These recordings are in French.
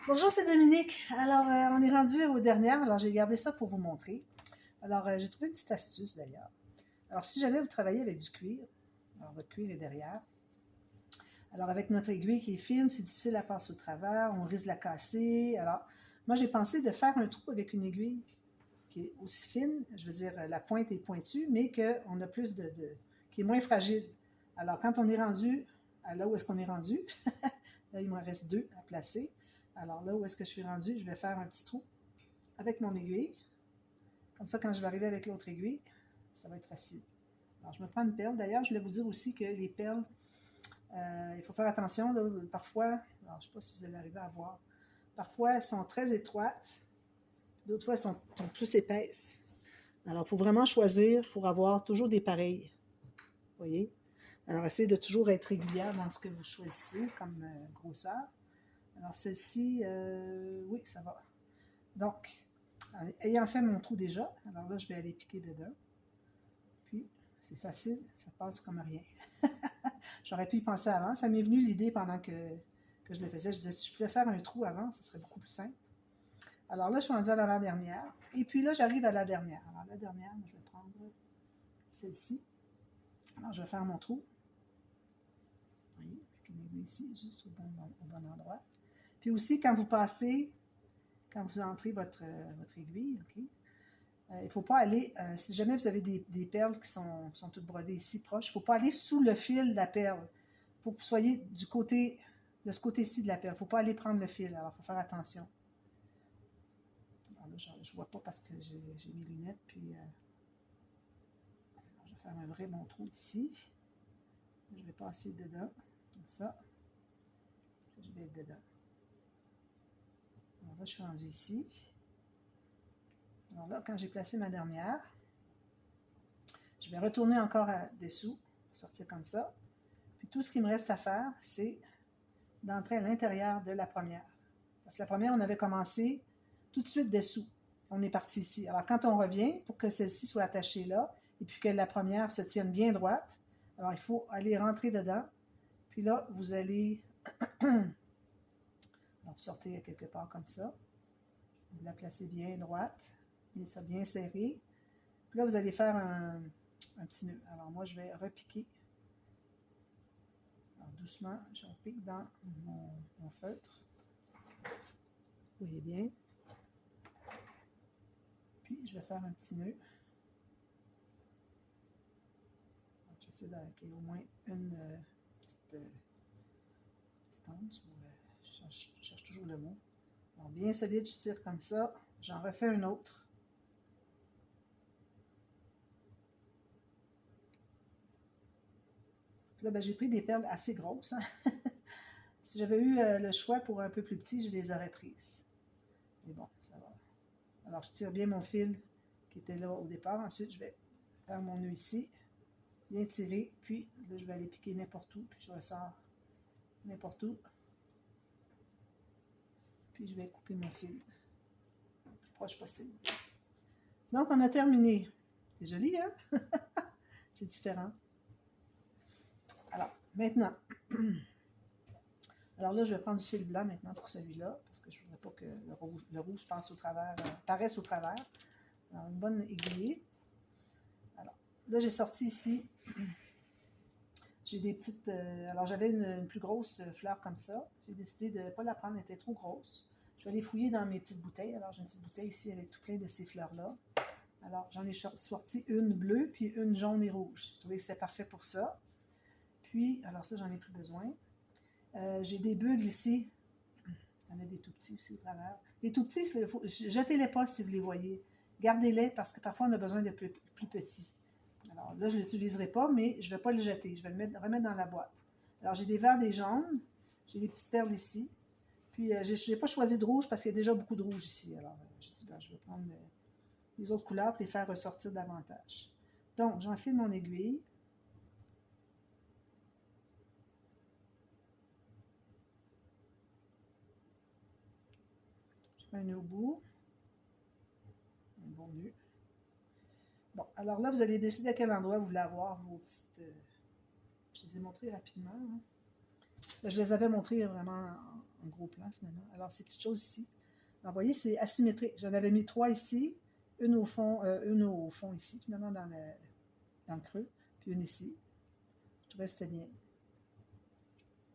Bonjour, c'est Dominique. Alors, on est rendu aux dernières. Alors, j'ai gardé ça pour vous montrer. Alors, j'ai trouvé une petite astuce d'ailleurs. Alors, si jamais vous travaillez avec du cuir, alors votre cuir est derrière. Alors, avec notre aiguille qui est fine, c'est difficile à passer au travers. On risque de la casser. Alors, moi, j'ai pensé de faire un trou avec une aiguille qui est aussi fine. Je veux dire, la pointe est pointue, mais qu'on a plus qui est moins fragile. Alors, quand on est rendu à là où est-ce qu'on est rendu, là, il m'en reste deux à placer. Alors là où est-ce que je suis rendu, je vais faire un petit trou avec mon aiguille. Comme ça, quand je vais arriver avec l'autre aiguille, ça va être facile. Alors, je me prends une perle. D'ailleurs, je voulais vous dire aussi que les perles, il faut faire attention. Là, parfois, alors, je ne sais pas si vous allez arriver à voir, parfois, elles sont très étroites. D'autres fois, elles sont plus épaisses. Alors, il faut vraiment choisir pour avoir toujours des pareilles. Vous voyez? Alors, essayez de toujours être régulière dans ce que vous choisissez comme grosseur. Alors, celle-ci, oui, ça va. Donc, ayant fait mon trou déjà, alors là, je vais aller piquer dedans. Puis, c'est facile, ça passe comme rien. J'aurais pu y penser avant. Ça m'est venu l'idée pendant que je le faisais. Je disais, si je pouvais faire un trou avant, ça serait beaucoup plus simple. Alors là, je suis rendue à l'avant-dernière. Et puis là, j'arrive à la dernière. Alors, la dernière, je vais prendre celle-ci. Alors, je vais faire mon trou. Vous voyez, avec une aiguille ici, juste au bon endroit. Puis aussi, quand vous passez, quand vous entrez votre aiguille, OK? Il ne faut pas aller, si jamais vous avez des perles qui sont toutes brodées ici proches, il ne faut pas aller sous le fil de la perle. Il faut que vous soyez de ce côté-ci de la perle. Il ne faut pas aller prendre le fil, alors il faut faire attention. Alors là, je ne vois pas parce que j'ai mes lunettes, puis je vais faire un vrai bon trou ici. Je vais passer dedans, comme ça. Je vais être dedans. Alors là, je suis rendue ici. Alors là, quand j'ai placé ma dernière, je vais retourner encore dessous, sortir comme ça. Puis tout ce qu'il me reste à faire, c'est d'entrer à l'intérieur de la première. Parce que la première, on avait commencé tout de suite dessous. On est parti ici. Alors quand on revient, pour que celle-ci soit attachée là, et puis que la première se tienne bien droite, alors il faut aller rentrer dedans. Puis là, vous allez... alors, vous sortez quelque part comme ça. Vous la placez bien droite, bien serré. Puis là, vous allez faire un petit nœud. Alors moi, je vais repiquer. Alors doucement, je repique dans mon feutre. Vous voyez bien. Puis, je vais faire un petit nœud. J'essaie qu'il y ait au moins une petite distance. Je cherche toujours le mot. Alors, bien solide, je tire comme ça. J'en refais un autre. Puis là, ben, j'ai pris des perles assez grosses. Hein? Si j'avais eu le choix pour un peu plus petit, je les aurais prises. Mais bon, ça va. Alors, je tire bien mon fil qui était là au départ. Ensuite, je vais faire mon nœud ici. Bien tirer. Puis, là, je vais aller piquer n'importe où. Puis, je ressors n'importe où. Puis, je vais couper mon fil le plus proche possible. Donc, on a terminé. C'est joli, hein? C'est différent. Alors, maintenant, alors là, je vais prendre du fil blanc maintenant pour celui-là, parce que je ne voudrais pas que le rouge passe au travers, paraisse au travers. Alors, une bonne aiguillée. Alors, là, j'ai sorti ici, j'ai des petites... alors, j'avais une plus grosse fleur comme ça. J'ai décidé de ne pas la prendre, elle était trop grosse. Je vais aller fouiller dans mes petites bouteilles. Alors, j'ai une petite bouteille ici avec tout plein de ces fleurs-là. Alors, j'en ai sorti une bleue, puis une jaune et rouge. Je trouvais que c'était parfait pour ça. Puis, alors ça, j'en ai plus besoin. J'ai des bulles ici. Il y en a des tout petits aussi au travers. Les tout petits, jetez-les pas si vous les voyez. Gardez-les parce que parfois, on a besoin de plus petits. Alors là, je ne l'utiliserai pas, mais je ne vais pas le jeter. Je vais le remettre dans la boîte. Alors, j'ai des verts, des jaunes. J'ai des petites perles ici. Puis, je n'ai pas choisi de rouge parce qu'il y a déjà beaucoup de rouge ici. Alors, je dis, ben, je vais prendre les autres couleurs pour les faire ressortir davantage. Donc, j'enfile mon aiguille. Je fais un nœud au bout. Un bon nœud. Bon, alors là, vous allez décider à quel endroit vous voulez avoir vos petites... je les ai montrées rapidement. Hein. Là, je les avais montrés vraiment en gros plan, finalement. Alors, ces petites choses ici. Alors, vous voyez, c'est asymétrique. J'en avais mis 3 ici, une au fond ici, finalement, dans le creux, puis une ici. Je trouvais que c'était bien.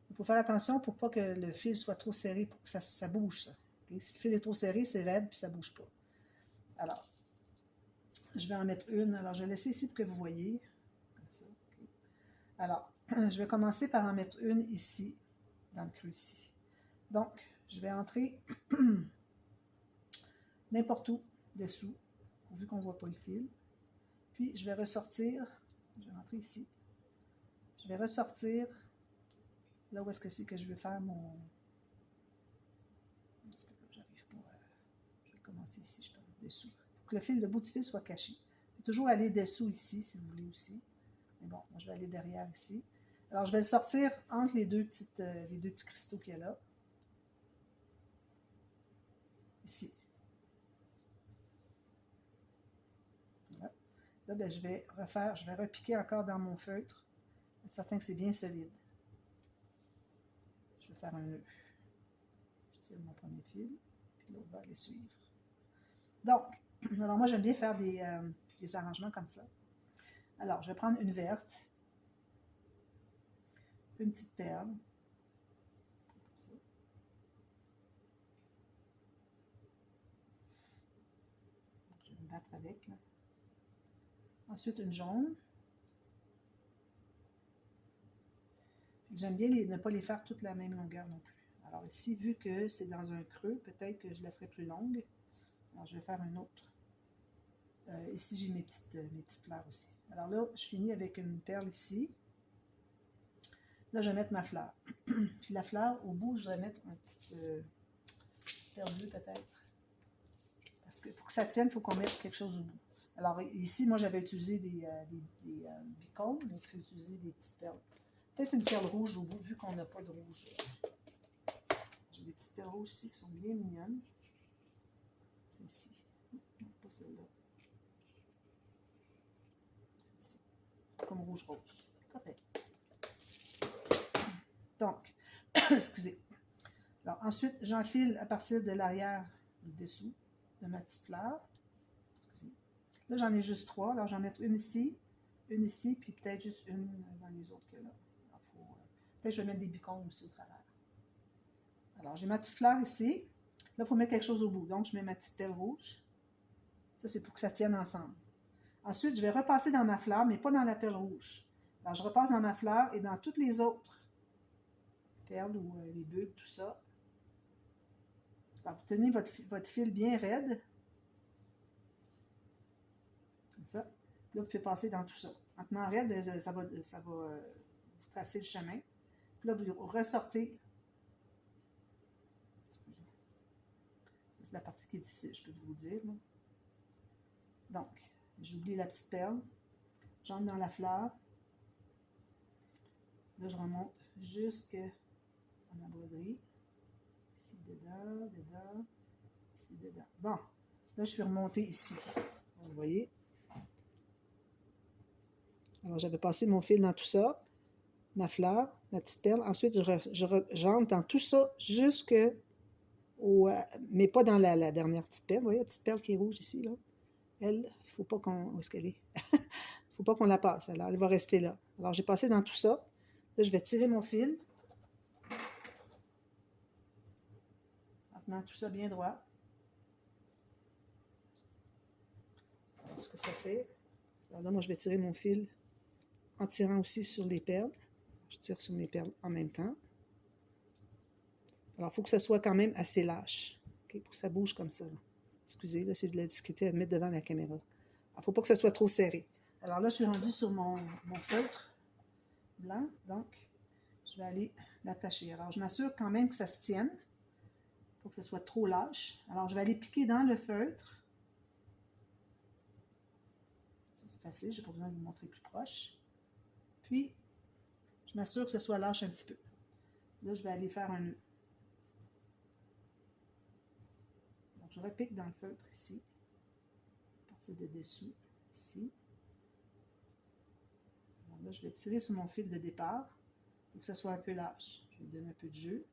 Il faut faire attention pour pas que le fil soit trop serré, pour que ça bouge, ça. Okay? Si le fil est trop serré, c'est raide, puis ça ne bouge pas. Alors, je vais en mettre une. Alors, je vais laisser ici pour que vous voyez. Comme ça. Okay. Alors, je vais commencer par en mettre une ici, dans le creux ici. Donc, je vais entrer n'importe où dessous, pourvu qu'on ne voit pas le fil. Puis, je vais ressortir. Je vais rentrer ici. Je vais ressortir là où est-ce que c'est que je veux faire mon... Un petit peu, j'arrive pas à... Je vais commencer ici, je pense, dessous. Il faut que le fil, le bout du fil soit caché. Il faut toujours aller dessous ici, si vous voulez aussi. Mais bon, moi, je vais aller derrière ici. Alors, je vais le sortir entre les deux petits cristaux qu'il y a là. Ici. Voilà. Là, ben, je vais repiquer encore dans mon feutre. Être certain que c'est bien solide. Je vais faire un nœud. Je tire mon premier fil, puis l'autre va aller suivre. Donc, alors moi, j'aime bien faire des arrangements comme ça. Alors, je vais prendre une verte, une petite perle, comme ça. Je vais me battre avec, là. Ensuite, une jaune. J'aime bien ne pas les faire toutes la même longueur non plus. Alors ici, vu que c'est dans un creux, peut-être que je la ferai plus longue. Alors, je vais faire une autre. Ici, j'ai mes petites fleurs aussi. Alors là, je finis avec une perle ici. Là, je vais mettre ma fleur. Puis la fleur, au bout, je vais mettre un petit perle bleue peut-être. Parce que pour que ça tienne, il faut qu'on mette quelque chose au bout. Alors ici, moi, j'avais utilisé des bicônes, donc il faut utiliser des petites perles. Peut-être une perle rouge au bout, vu qu'on n'a pas de rouge. J'ai des petites perles rouges ici qui sont bien mignonnes. C'est ici. Non, pas celle-là. C'est ici. Comme rouge-rose. Correct. Donc, excusez. Alors, ensuite, j'enfile à partir de l'arrière du dessous de ma petite fleur. Excusez. Là, j'en ai juste 3. Alors, j'en mets une ici, puis peut-être juste une dans les autres que là. Peut-être que je vais mettre des bicônes aussi au travers. Alors, j'ai ma petite fleur ici. Là, il faut mettre quelque chose au bout. Donc, je mets ma petite perle rouge. Ça, c'est pour que ça tienne ensemble. Ensuite, je vais repasser dans ma fleur, mais pas dans la perle rouge. Alors, je repasse dans ma fleur et dans toutes les autres perles ou les bulbes, tout ça. Alors, vous tenez votre fil bien raide. Comme ça. Puis là, vous faites passer dans tout ça. En tenant raide, ça va vous tracer le chemin. Puis là, vous ressortez. C'est la partie qui est difficile, je peux vous le dire. Là. Donc, j'oublie la petite perle. J'entre dans la fleur. Là, je remonte jusqu'à ma broderie. Ici, dedans, ici, dedans. Bon, là, je suis remontée ici. Vous voyez? Alors, j'avais passé mon fil dans tout ça. Ma fleur, ma petite perle. Ensuite, j'entre dans tout ça jusque mais pas dans la dernière petite perle. Vous voyez la petite perle qui est rouge ici, là? Elle, il ne faut pas qu'on... Où est-ce qu'elle est? Il ne faut pas qu'on la passe. Alors, elle va rester là. Alors, j'ai passé dans tout ça. Là, je vais tirer mon fil. En tenant tout ça bien droit. Alors, ce que ça fait. Alors là, moi, je vais tirer mon fil en tirant aussi sur les perles. Je tire sur mes perles en même temps. Alors, il faut que ce soit quand même assez lâche, okay, pour que ça bouge comme ça. Là. Excusez, là, c'est de la difficulté à mettre devant la caméra. Il ne faut pas que ce soit trop serré. Alors là, je suis rendue sur mon feutre blanc, donc je vais aller l'attacher. Alors, je m'assure quand même que ça se tienne, pour que ce soit trop lâche. Alors, je vais aller piquer dans le feutre. Ça, c'est facile, je n'ai pas besoin de vous montrer plus proche. Puis, je m'assure que ce soit lâche un petit peu. Là, je vais aller faire un nœud. Donc, je repique dans le feutre ici, à partir de dessous, ici. Donc là, je vais tirer sur mon fil de départ. faut que ça soit un peu lâche. Je vais lui donner un peu de jeu.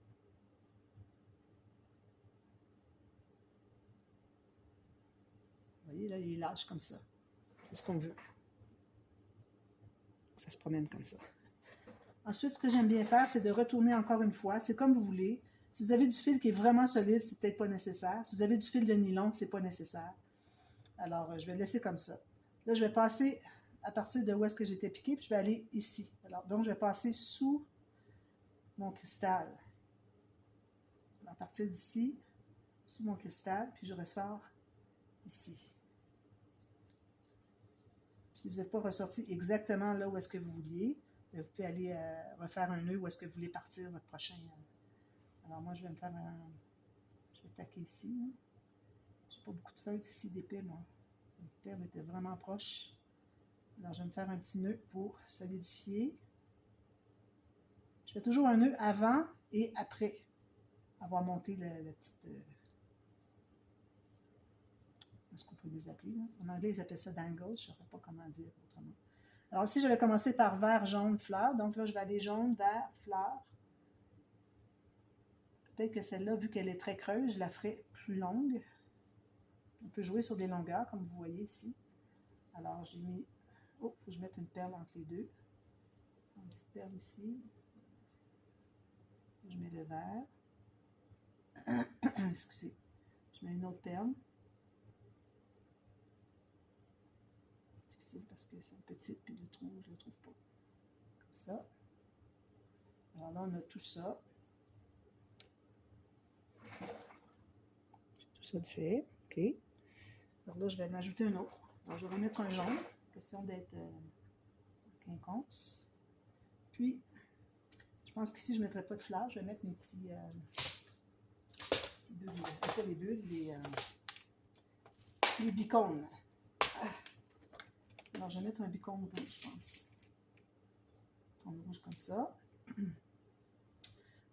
Vous voyez, là, il est lâche comme ça. C'est ce qu'on veut. Ça se promène comme ça. Ensuite, ce que j'aime bien faire, c'est de retourner encore une fois. C'est comme vous voulez. Si vous avez du fil qui est vraiment solide, c'est peut-être pas nécessaire. Si vous avez du fil de nylon, c'est pas nécessaire. Alors, je vais le laisser comme ça. Là, je vais passer à partir de où est-ce que j'étais piqué, puis je vais aller ici. Alors, donc, je vais passer sous mon cristal. À partir d'ici, sous mon cristal, puis je ressors ici. Puis, si vous n'êtes pas ressorti exactement là où est-ce que vous vouliez, vous pouvez aller refaire un nœud où est-ce que vous voulez partir votre prochain. Alors, moi, je vais me faire un... Je vais taquer ici. J'ai pas beaucoup de feuilles ici d'épais, moi. Le perle était vraiment proche. Alors, je vais me faire un petit nœud pour solidifier. Je fais toujours un nœud avant et après avoir monté la petite... Est-ce qu'on peut les appeler? Là? En anglais, ils appellent ça dangle. Je ne saurais pas comment dire autrement. Alors ici, je vais commencer par vert, jaune, fleur. Donc là, je vais aller jaune, vert, fleur. Peut-être que celle-là, vu qu'elle est très creuse, je la ferai plus longue. On peut jouer sur des longueurs, comme vous voyez ici. Alors, j'ai mis... Oh, il faut que je mette une perle entre les deux. Une petite perle ici. Je mets le vert. Excusez. Je mets une autre perle. Difficile parce que c'est petite, puis je ne le trouve pas. Comme ça. Alors là, on a tout ça. J'ai tout ça de fait. OK. Alors là, je vais en ajouter un autre. Alors, je vais remettre un jaune. Question d'être quinconce. Puis, je pense qu'ici, je ne mettrai pas de fleurs. Je vais mettre mes petits bulles. Pas les bulles, les bicônes. Alors, je vais mettre un bicône rouge, je pense. Un bicône rouge comme ça.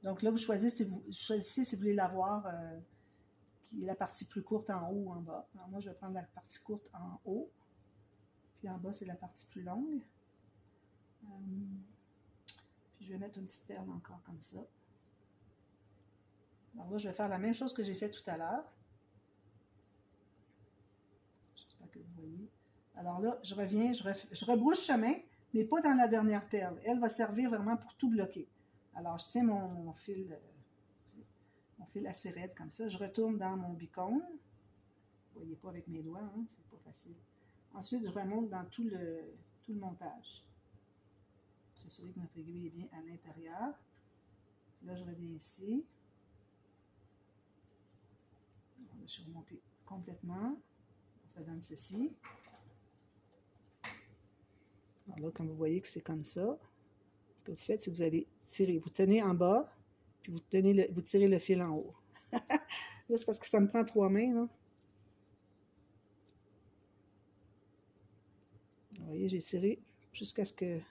Donc là, vous choisissez si vous voulez l'avoir, qui est la partie plus courte en haut ou en bas. Alors moi, je vais prendre la partie courte en haut. Puis en bas, c'est la partie plus longue. Puis je vais mettre une petite perle encore comme ça. Alors là, je vais faire la même chose que j'ai fait tout à l'heure. J'espère que vous voyez. Alors là, je reviens, je rebrousse chemin, mais pas dans la dernière perle. Elle va servir vraiment pour tout bloquer. Alors, je tiens mon fil assez raide comme ça. Je retourne dans mon bicône. Vous ne voyez pas avec mes doigts, hein? C'est pas facile. Ensuite, je remonte dans tout le montage. S'assurer que notre aiguille est bien à l'intérieur. Là, je reviens ici. Alors, là, je suis remontée complètement. Ça donne ceci. Alors là, comme vous voyez que c'est comme ça, ce que vous faites, c'est que vous allez tirer. Vous tenez en bas, puis vous tirez le fil en haut. Là, c'est parce que ça me prend 3 mains, là. Vous voyez, j'ai tiré jusqu'à ce que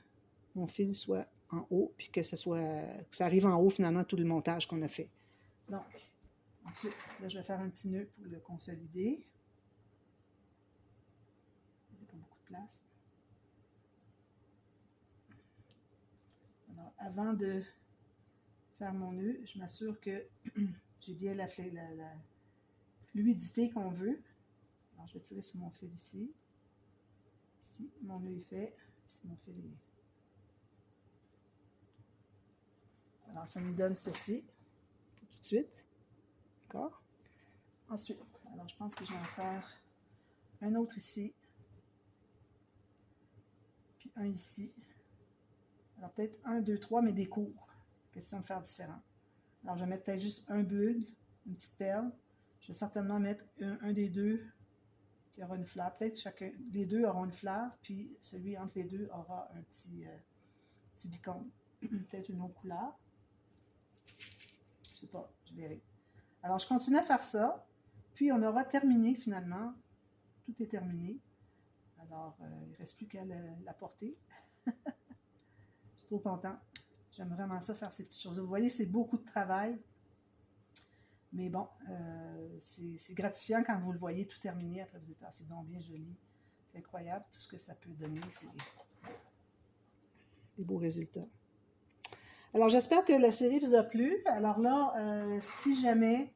mon fil soit en haut, puis que ça arrive en haut, finalement, tout le montage qu'on a fait. Donc, ensuite, là, je vais faire un petit nœud pour le consolider. Il n'y a pas beaucoup de place. Alors, avant de faire mon nœud, je m'assure que j'ai bien la fluidité qu'on veut. Alors, je vais tirer sur mon fil ici. Ici, mon nœud est fait. Ici, mon fil est... Alors, ça nous donne ceci, tout de suite. D'accord? Ensuite, alors je pense que je vais en faire un autre ici. Puis un ici. Alors, peut-être 1, 2, 3, mais des courts. Question de faire différent. Alors, je vais mettre peut-être juste un bugle, une petite perle. Je vais certainement mettre un des deux qui aura une fleur. Peut-être chacun, les deux auront une fleur, puis celui entre les deux aura un petit bicône. Peut-être une autre couleur. Je ne sais pas, je verrai. Alors, je continue à faire ça. Puis, on aura terminé finalement. Tout est terminé. Alors, il ne reste plus qu'à la porter. Je suis trop contente. J'aime vraiment ça, faire ces petites choses. Vous voyez, c'est beaucoup de travail. Mais bon, c'est gratifiant quand vous le voyez tout terminé. Après, vous dites, ah, c'est donc bien joli. C'est incroyable tout ce que ça peut donner. C'est des beaux résultats. Alors, j'espère que la série vous a plu. Alors là, si jamais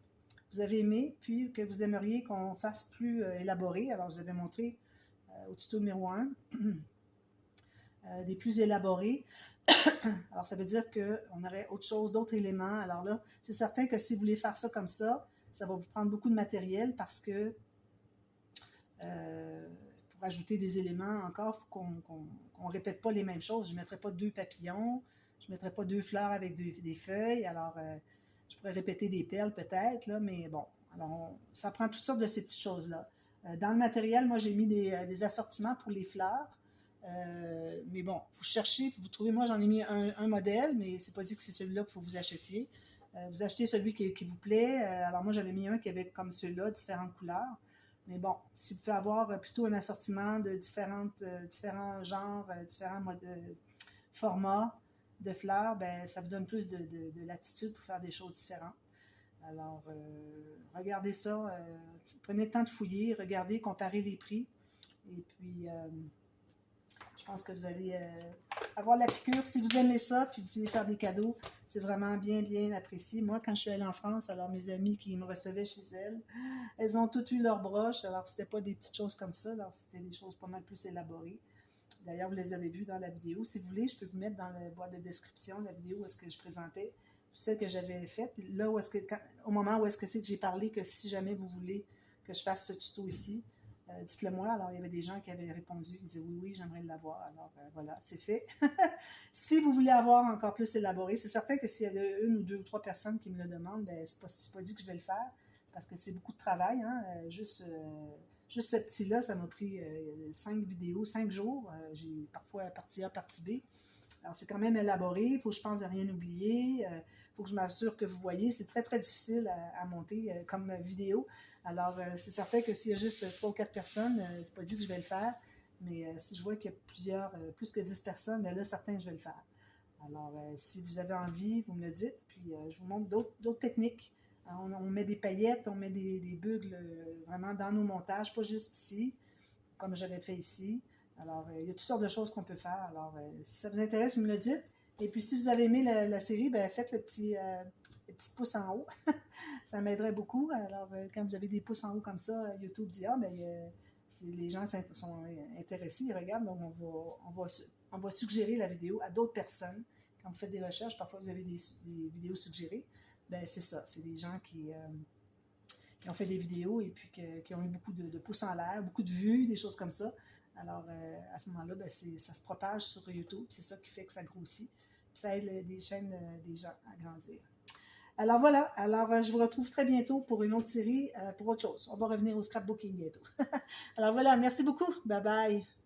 vous avez aimé, puis que vous aimeriez qu'on fasse plus élaboré, alors je vous avais montré au tuto numéro 1 des plus élaborés. Alors, ça veut dire qu'on aurait autre chose, d'autres éléments. Alors là, c'est certain que si vous voulez faire ça comme ça va vous prendre beaucoup de matériel parce que pour ajouter des éléments encore, il faut qu'on ne répète pas les mêmes choses. Je ne mettrai pas 2 papillons, je ne mettrai pas 2 fleurs avec des feuilles. Alors, je pourrais répéter des perles peut-être, là, mais bon. Alors, ça prend toutes sortes de ces petites choses-là. Dans le matériel, moi, j'ai mis des assortiments pour les fleurs. Mais bon, vous cherchez, vous trouvez, moi j'en ai mis un modèle, mais c'est pas dit que c'est celui-là qu'il faut que vous achetiez. Vous achetez celui qui vous plaît. Alors moi j'avais mis un qui avait comme celui-là, différentes couleurs. Mais bon, si vous pouvez avoir plutôt un assortiment de différents genres, différents formats de fleurs, ben, ça vous donne plus de latitude pour faire des choses différentes. Alors, regardez ça, prenez le temps de fouiller, regardez, comparez les prix. Et puis, je pense que vous allez avoir la piqûre. Si vous aimez ça, puis vous voulez faire des cadeaux, c'est vraiment bien, bien apprécié. Moi, quand je suis allée en France, alors mes amies qui me recevaient chez elles ont toutes eu leurs broches. Alors, c'était pas des petites choses comme ça. Alors, c'était des choses pas mal plus élaborées. D'ailleurs, vous les avez vues dans la vidéo. Si vous voulez, je peux vous mettre dans la boîte de description la vidéo où est-ce que je présentais celle que j'avais faite. Là, au moment où est-ce que c'est que j'ai parlé que si jamais vous voulez que je fasse ce tuto ici, dites-le moi. Alors, il y avait des gens qui avaient répondu, ils disaient oui, j'aimerais l'avoir. Alors, voilà, c'est fait. Si vous voulez avoir encore plus élaboré, c'est certain que s'il y a une ou deux ou trois personnes qui me le demandent, ben, c'est pas dit que je vais le faire, parce que c'est beaucoup de travail. Hein? Juste ce petit-là, ça m'a pris 5 vidéos, 5 jours. J'ai parfois partie A, partie B. Alors, c'est quand même élaboré. Il faut que je pense à rien oublier. Il faut que je m'assure que vous voyez. C'est très, très difficile à monter comme vidéo. Alors, c'est certain que s'il y a juste 3 ou 4 personnes, c'est pas dit que je vais le faire. Mais si je vois qu'il y a plus que 10 personnes, bien là, certain que je vais le faire. Alors, si vous avez envie, vous me le dites. Puis, je vous montre d'autres techniques. On met des paillettes, on met des bugles vraiment dans nos montages, pas juste ici, comme j'avais fait ici. Alors, il y a toutes sortes de choses qu'on peut faire. Alors, si ça vous intéresse, vous me le dites. Et puis, si vous avez aimé la série, bien, faites le petit pouce en haut. Ça m'aiderait beaucoup. Alors, quand vous avez des pouces en haut comme ça, YouTube dit, ah, bien, les gens sont intéressés, ils regardent, donc on va suggérer la vidéo à d'autres personnes. Quand vous faites des recherches, parfois vous avez des vidéos suggérées. Bien, c'est ça. C'est des gens qui ont fait des vidéos et puis qui ont eu beaucoup de pouces en l'air, beaucoup de vues, des choses comme ça. Alors, à ce moment-là, ben, ça se propage sur YouTube. C'est ça qui fait que ça grossit. Puis ça aide des chaînes des gens à grandir. Alors voilà. Alors, je vous retrouve très bientôt pour une autre série, pour autre chose. On va revenir au scrapbooking bientôt. Alors voilà. Merci beaucoup. Bye bye.